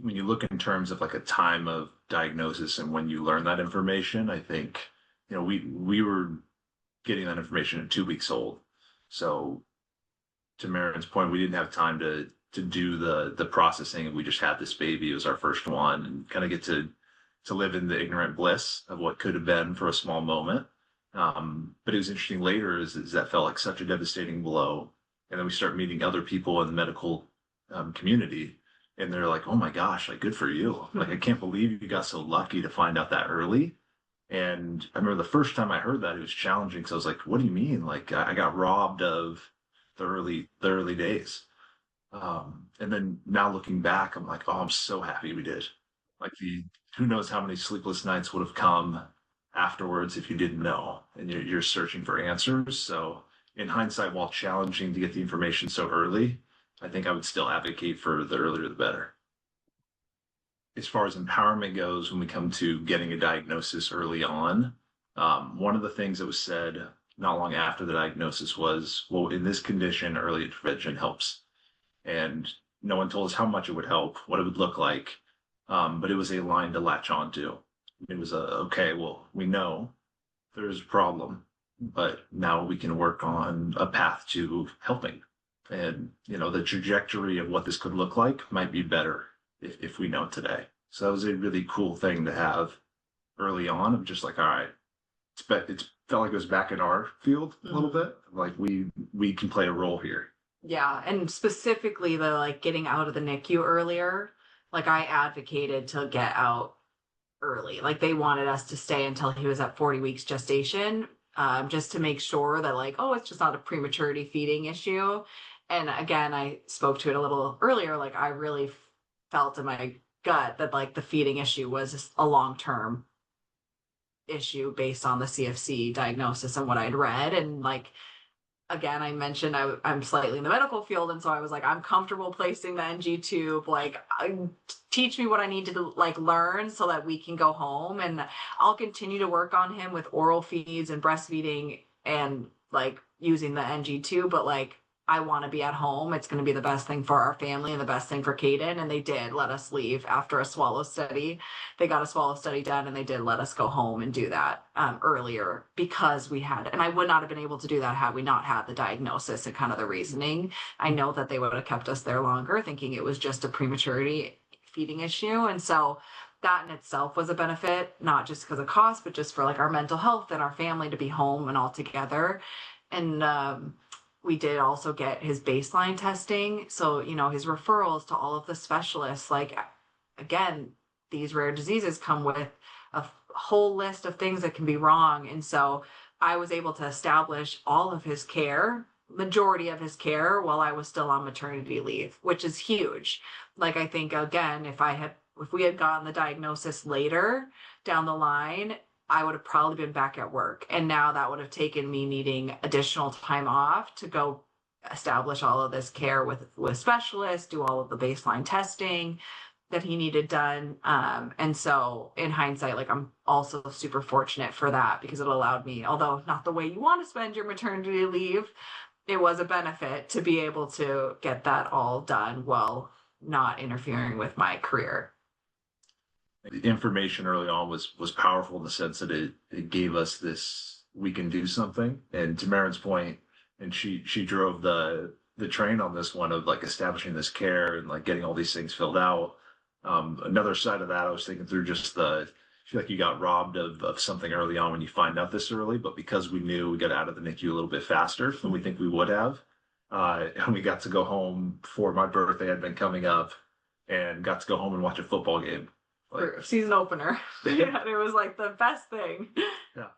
when you look in terms of like a time of diagnosis and when you learn that information, I think, we were getting that information at 2 weeks old. So to Marin's point, we didn't have time to do the processing, and we just had this baby. It was our first one, and kind of get to live in the ignorant bliss of what could have been for a small moment. But it was interesting later is that felt like such a devastating blow. And then we start meeting other people in the medical community, and they're like, "Oh my gosh, like good for you! Like I can't believe you got so lucky to find out that early." And I remember the first time I heard that, it was challenging because I was like, "What do you mean? Like I got robbed of the early days?" And then now looking back, I'm like, "Oh, I'm so happy we did." Like the who knows how many sleepless nights would have come afterwards if you didn't know, and you're searching for answers. So in hindsight, while challenging to get the information so early, I think I would still advocate for the earlier the better. As far as empowerment goes, when we come to getting a diagnosis early on, one of the things that was said not long after the diagnosis was, well, in this condition, early intervention helps. And no one told us how much it would help, what it would look like, but it was a line to latch on to. It was okay, well, we know there's a problem, but now we can work on a path to helping. And, the trajectory of what this could look like might be better if we know today. So that was a really cool thing to have early on of just like, all right, it's felt like it was back in our field a little bit. Like we can play a role here. Yeah, and specifically the like getting out of the NICU earlier, like I advocated to get out early. Like they wanted us to stay until he was at 40 weeks gestation, just to make sure that like, oh, it's just not a prematurity feeding issue. And again, I spoke to it a little earlier. Like I really felt in my gut that like the feeding issue was a long-term issue based on the CFC diagnosis and what I'd read. And like again, I mentioned I'm slightly in the medical field, and so I was like, I'm comfortable placing the NG tube. Like, teach me what I need to like learn so that we can go home, and I'll continue to work on him with oral feeds and breastfeeding and like using the NG tube. But like, I want to be at home. It's going to be the best thing for our family and the best thing for Caden. And they did let us leave after a swallow study. They got a swallow study done, and they did let us go home and do that earlier because we had, and I would not have been able to do that had we not had the diagnosis and kind of the reasoning. I know that they would have kept us there longer, thinking it was just a prematurity feeding issue. And so that in itself was a benefit, not just because of cost, but just for like our mental health and our family to be home and all together. And we did also get his baseline testing. So, his referrals to all of the specialists, like, again, these rare diseases come with a whole list of things that can be wrong. And so I was able to establish all of his care, majority of his care, while I was still on maternity leave, which is huge. Like, I think, again, if we had gotten the diagnosis later down the line, I would have probably been back at work. And now that would have taken me needing additional time off to go establish all of this care with specialists, do all of the baseline testing that he needed done. And so in hindsight, like I'm also super fortunate for that because it allowed me, although not the way you want to spend your maternity leave, it was a benefit to be able to get that all done while not interfering with my career. The information early on was powerful in the sense that it gave us this we can do something. And to Marin's point, and she drove the train on this one of like establishing this care and like getting all these things filled out. Another side of that, I was thinking through just I feel like you got robbed of something early on when you find out this early, but because we knew we got out of the NICU a little bit faster than we think we would have, and we got to go home for my birthday had been coming up, and got to go home and watch a football game. Like, season opener. Yeah, it was like the best thing. Yeah.